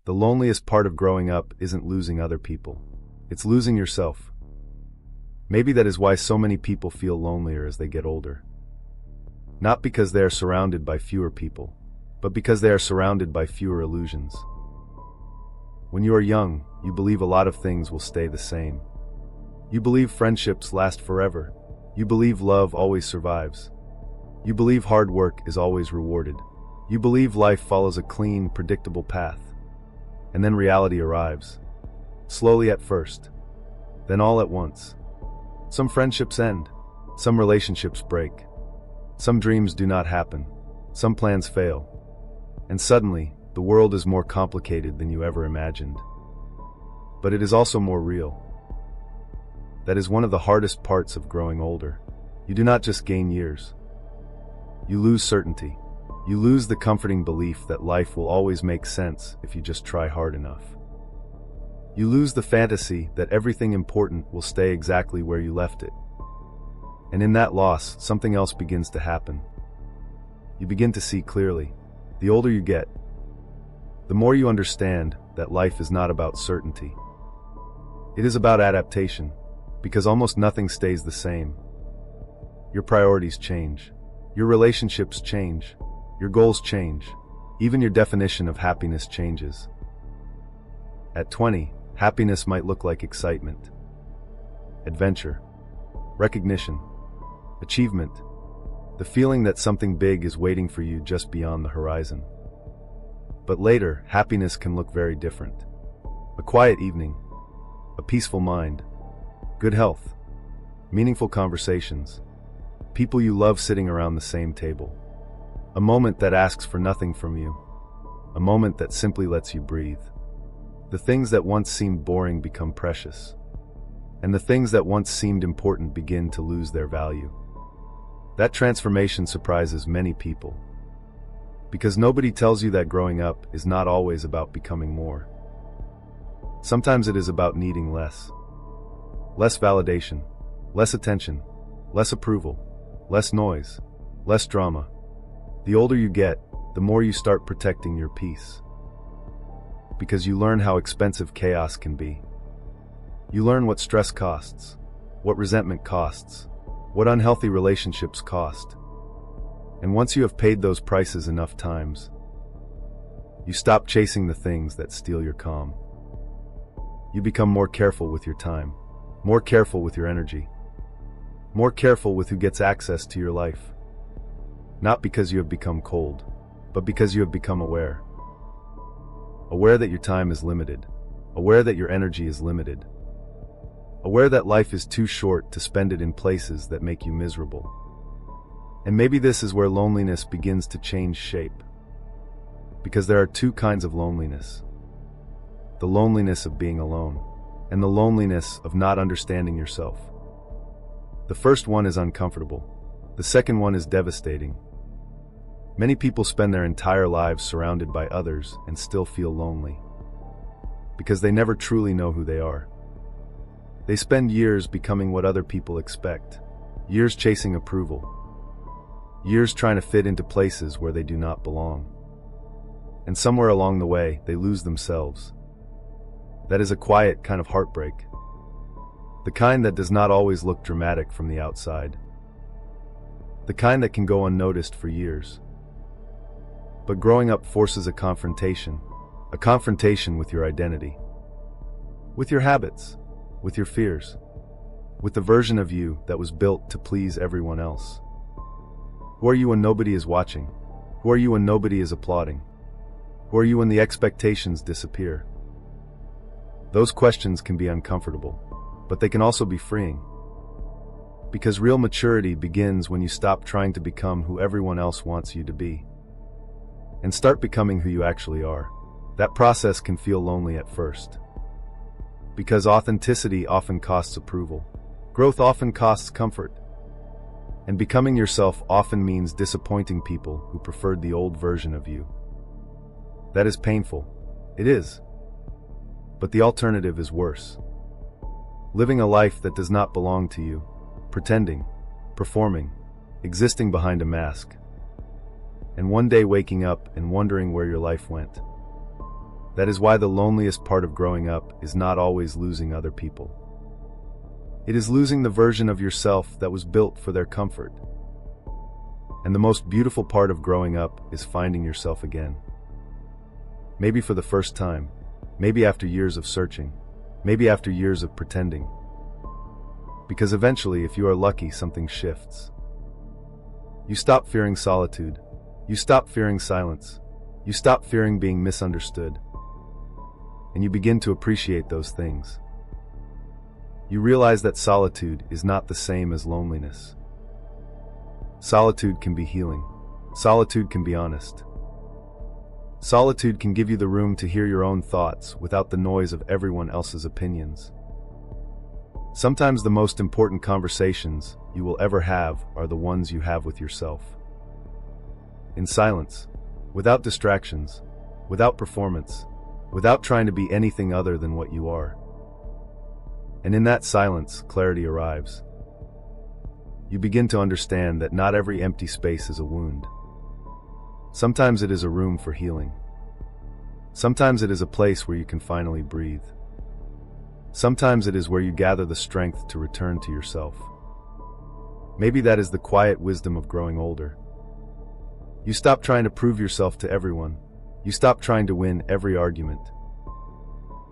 The loneliest part of growing up isn't losing other people. It's losing yourself. Maybe that is why so many people feel lonelier as they get older. Not because they are surrounded by fewer people, but because they are surrounded by fewer illusions. When you are young, you believe a lot of things will stay the same. You believe friendships last forever. You believe love always survives. You believe hard work is always rewarded. You believe life follows a clean, predictable path. And then reality arrives. Slowly at first, then all at once. Some friendships end. Some relationships break. Some dreams do not happen. Some plans fail. And suddenly, the world is more complicated than you ever imagined. But it is also more real. That is one of the hardest parts of growing older. You do not just gain years. You lose certainty. You lose the comforting belief that life will always make sense if you just try hard enough. You lose the fantasy that everything important will stay exactly where you left it. And in that loss, something else begins to happen. You begin to see clearly. The older you get, the more you understand that life is not about certainty. It is about adaptation, because almost nothing stays the same. Your priorities change. Your relationships change. Your goals change. Even your definition of happiness changes. At 20, happiness might look like excitement, adventure, recognition, achievement, the feeling that something big is waiting for you just beyond the horizon. But later, happiness can look very different. A quiet evening, a peaceful mind, good health, meaningful conversations, people you love sitting around the same table. A moment that asks for nothing from you. A moment that simply lets you breathe. The things that once seemed boring become precious. And the things that once seemed important begin to lose their value. That transformation surprises many people. Because nobody tells you that growing up is not always about becoming more. Sometimes it is about needing less. Less validation, less attention, less approval, less noise, less drama. The older you get, the more you start protecting your peace. Because you learn how expensive chaos can be. You learn what stress costs, what resentment costs, what unhealthy relationships cost. And once you have paid those prices enough times, you stop chasing the things that steal your calm. You become more careful with your time, more careful with your energy, more careful with who gets access to your life. Not because you have become cold, but because you have become aware. Aware that your time is limited. Aware that your energy is limited. Aware that life is too short to spend it in places that make you miserable. And maybe this is where loneliness begins to change shape. Because there are two kinds of loneliness. The loneliness of being alone, and the loneliness of not understanding yourself. The first one is uncomfortable. The second one is devastating. Many people spend their entire lives surrounded by others and still feel lonely. Because they never truly know who they are. They spend years becoming what other people expect. Years chasing approval. Years trying to fit into places where they do not belong. And somewhere along the way, they lose themselves. That is a quiet kind of heartbreak. The kind that does not always look dramatic from the outside. The kind that can go unnoticed for years. But growing up forces a confrontation with your identity. With your habits, with your fears, with the version of you that was built to please everyone else. Who are you when nobody is watching? Who are you when nobody is applauding? Who are you when the expectations disappear? Those questions can be uncomfortable, but they can also be freeing. Because real maturity begins when you stop trying to become who everyone else wants you to be. And start becoming who you actually are. That process can feel lonely at first. Because authenticity often costs approval. Growth often costs comfort. And becoming yourself often means disappointing people who preferred the old version of you. That is painful. It is. But the alternative is worse. Living a life that does not belong to you. Pretending, performing, existing behind a mask. And one day waking up and wondering where your life went. That is why the loneliest part of growing up is not always losing other people. It is losing the version of yourself that was built for their comfort. And the most beautiful part of growing up is finding yourself again. Maybe for the first time, maybe after years of searching, maybe after years of pretending. Because eventually, if you are lucky, something shifts. You stop fearing solitude. You stop fearing silence. You stop fearing being misunderstood. And you begin to appreciate those things. You realize that solitude is not the same as loneliness. Solitude can be healing. Solitude can be honest. Solitude can give you the room to hear your own thoughts without the noise of everyone else's opinions. Sometimes the most important conversations you will ever have are the ones you have with yourself. In silence, without distractions, without performance, without trying to be anything other than what you are. And in that silence, clarity arrives. You begin to understand that not every empty space is a wound. Sometimes it is a room for healing. Sometimes it is a place where you can finally breathe. Sometimes it is where you gather the strength to return to yourself. Maybe that is the quiet wisdom of growing older. You stop trying to prove yourself to everyone. You stop trying to win every argument.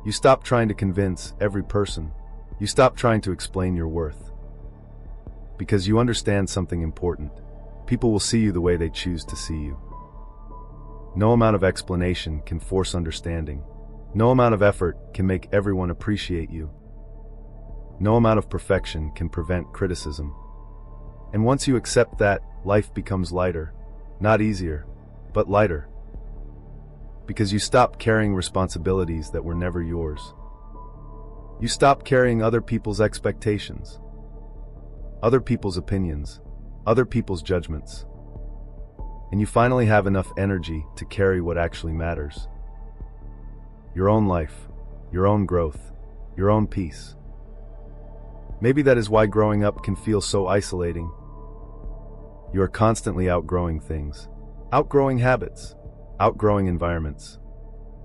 You stop trying to convince every person. You stop trying to explain your worth. Because you understand something important. People will see you the way they choose to see you. No amount of explanation can force understanding. No amount of effort can make everyone appreciate you. No amount of perfection can prevent criticism. And once you accept that, life becomes lighter. Not easier, but lighter. Because you stop carrying responsibilities that were never yours. You stop carrying other people's expectations, other people's opinions, other people's judgments. And you finally have enough energy to carry what actually matters. Your own life, your own growth, your own peace. Maybe that is why growing up can feel so isolating. You are constantly outgrowing things, outgrowing habits, outgrowing environments,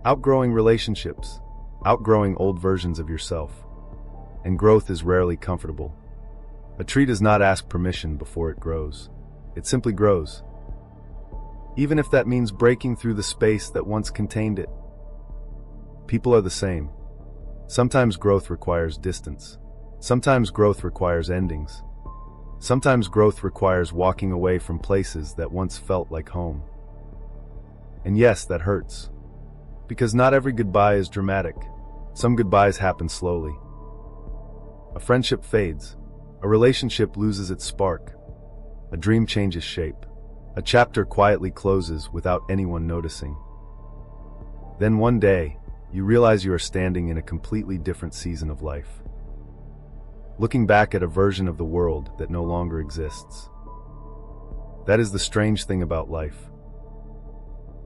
outgrowing relationships, outgrowing old versions of yourself. And growth is rarely comfortable. A tree does not ask permission before it grows. It simply grows. Even if that means breaking through the space that once contained it. People are the same. Sometimes growth requires distance. Sometimes growth requires endings. Sometimes growth requires walking away from places that once felt like home. And yes, that hurts. Because not every goodbye is dramatic. Some goodbyes happen slowly. A friendship fades. A relationship loses its spark. A dream changes shape. A chapter quietly closes without anyone noticing. Then one day, you realize you are standing in a completely different season of life. Looking back at a version of the world that no longer exists. That is the strange thing about life.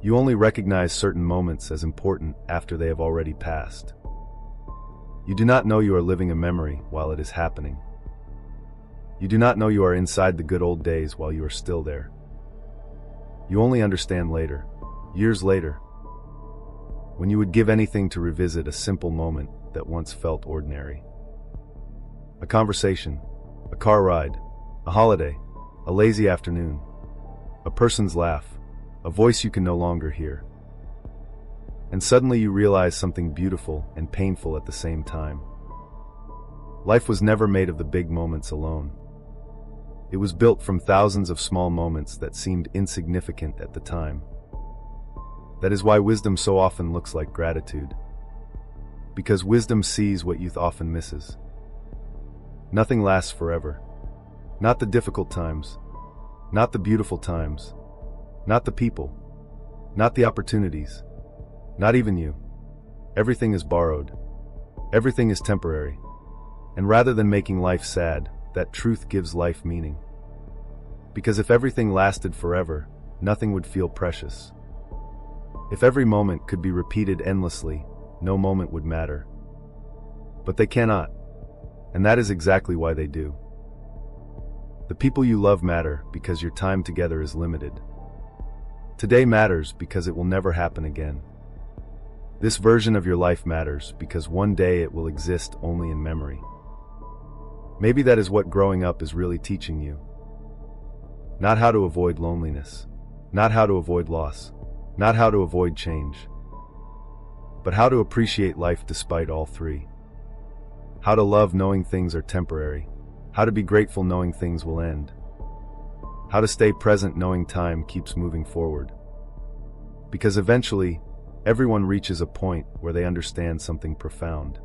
You only recognize certain moments as important after they have already passed. You do not know you are living a memory while it is happening. You do not know you are inside the good old days while you are still there. You only understand later, years later, when you would give anything to revisit a simple moment that once felt ordinary. A conversation, a car ride, a holiday, a lazy afternoon, a person's laugh, a voice you can no longer hear. And suddenly you realize something beautiful and painful at the same time. Life was never made of the big moments alone. It was built from thousands of small moments that seemed insignificant at the time. That is why wisdom so often looks like gratitude. Because wisdom sees what youth often misses. Nothing lasts forever. Not the difficult times. Not the beautiful times. Not the people. Not the opportunities. Not even you. Everything is borrowed. Everything is temporary. And rather than making life sad, that truth gives life meaning. Because if everything lasted forever, nothing would feel precious. If every moment could be repeated endlessly, no moment would matter. But they cannot. And that is exactly why they do. The people you love matter because your time together is limited. Today matters because it will never happen again. This version of your life matters because one day it will exist only in memory. Maybe that is what growing up is really teaching you. Not how to avoid loneliness, not how to avoid loss, not how to avoid change, but how to appreciate life despite all three. How to love knowing things are temporary, how to be grateful knowing things will end, how to stay present knowing time keeps moving forward. Because eventually, everyone reaches a point where they understand something profound.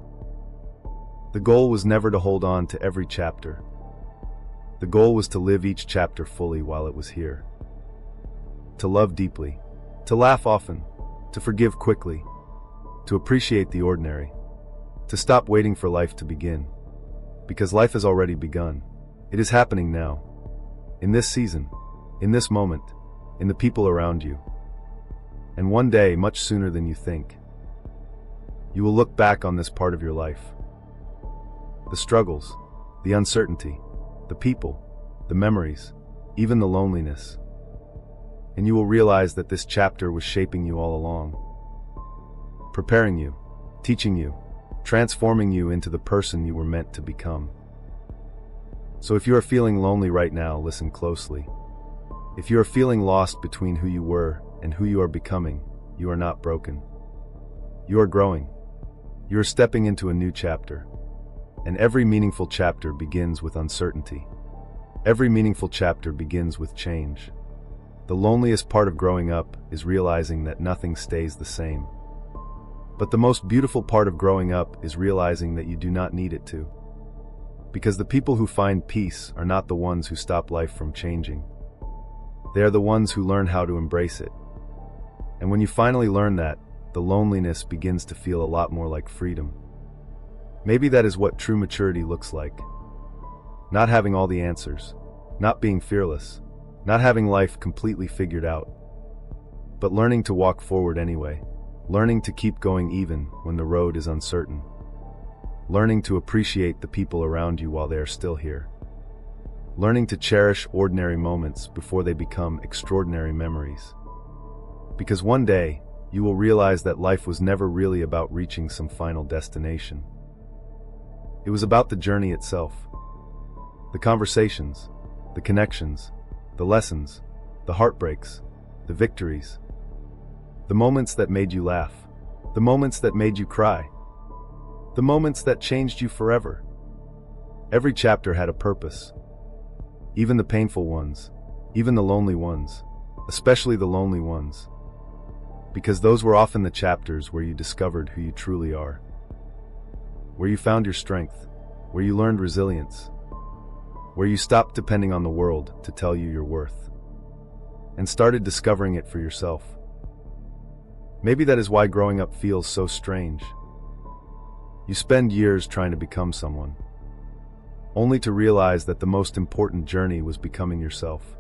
The goal was never to hold on to every chapter. The goal was to live each chapter fully while it was here. To love deeply, to laugh often, to forgive quickly, to appreciate the ordinary, to stop waiting for life to begin. Because life has already begun. It is happening now. In this season, in this moment, in the people around you. And one day, much sooner than you think, you will look back on this part of your life. The struggles, the uncertainty, the people, the memories, even the loneliness. And you will realize that this chapter was shaping you all along. Preparing you, teaching you, transforming you into the person you were meant to become. So if you are feeling lonely right now, listen closely. If you are feeling lost between who you were and who you are becoming, you are not broken. You are growing. You are stepping into a new chapter. And every meaningful chapter begins with uncertainty. Every meaningful chapter begins with change. The loneliest part of growing up is realizing that nothing stays the same. But the most beautiful part of growing up is realizing that you do not need it to. Because the people who find peace are not the ones who stop life from changing. They are the ones who learn how to embrace it. And when you finally learn that, the loneliness begins to feel a lot more like freedom. Maybe that is what true maturity looks like. Not having all the answers, not being fearless, not having life completely figured out, but learning to walk forward anyway, learning to keep going even when the road is uncertain, learning to appreciate the people around you while they are still here, learning to cherish ordinary moments before they become extraordinary memories. Because one day, you will realize that life was never really about reaching some final destination. It was about the journey itself. The conversations, the connections, the lessons, the heartbreaks, the victories, the moments that made you laugh, the moments that made you cry, the moments that changed you forever. Every chapter had a purpose. Even the painful ones, even the lonely ones, especially the lonely ones. Because those were often the chapters where you discovered who you truly are. Where you found your strength, where you learned resilience, where you stopped depending on the world to tell you your worth, and started discovering it for yourself. Maybe that is why growing up feels so strange. You spend years trying to become someone, only to realize that the most important journey was becoming yourself.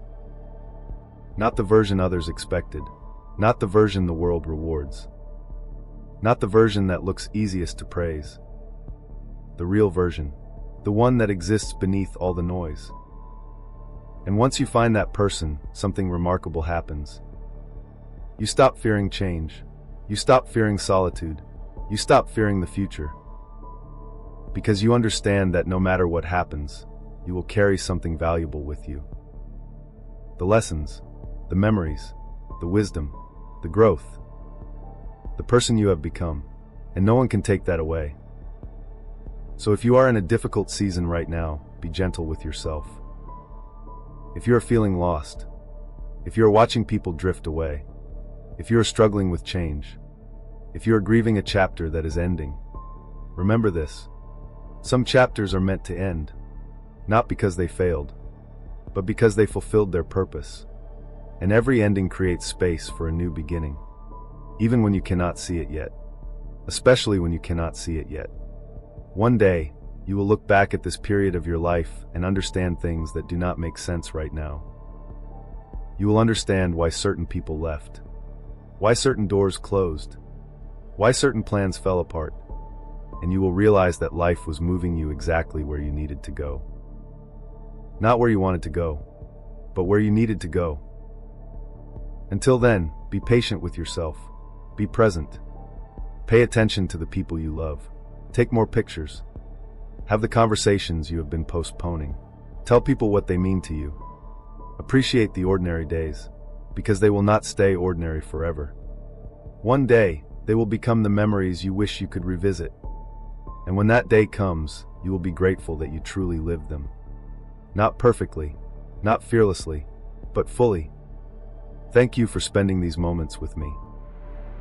Not the version others expected, not the version the world rewards, not the version that looks easiest to praise. The real version, the one that exists beneath all the noise. And once you find that person, something remarkable happens. You stop fearing change. You stop fearing solitude. You stop fearing the future. Because you understand that no matter what happens, you will carry something valuable with you. The lessons, the memories, the wisdom, the growth, the person you have become, and no one can take that away. So if you are in a difficult season right now, be gentle with yourself. If you are feeling lost, if you are watching people drift away, if you are struggling with change, if you are grieving a chapter that is ending, remember this. Some chapters are meant to end, not because they failed, but because they fulfilled their purpose. And every ending creates space for a new beginning, even when you cannot see it yet, especially when you cannot see it yet. One day, you will look back at this period of your life and understand things that do not make sense right now. You will understand why certain people left, why certain doors closed, why certain plans fell apart, and you will realize that life was moving you exactly where you needed to go. Not where you wanted to go, but where you needed to go. Until then, be patient with yourself. Be present. Pay attention to the people you love. Take more pictures. Have the conversations you have been postponing. Tell people what they mean to you. Appreciate the ordinary days, because they will not stay ordinary forever. One day, they will become the memories you wish you could revisit. And when that day comes, you will be grateful that you truly lived them. Not perfectly, not fearlessly, but fully. Thank you for spending these moments with me.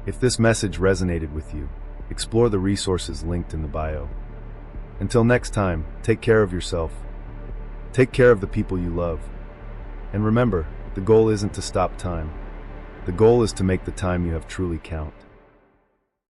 If this message resonated with you, explore the resources linked in the bio. Until next time, take care of yourself. Take care of the people you love. And remember, the goal isn't to stop time. The goal is to make the time you have truly count.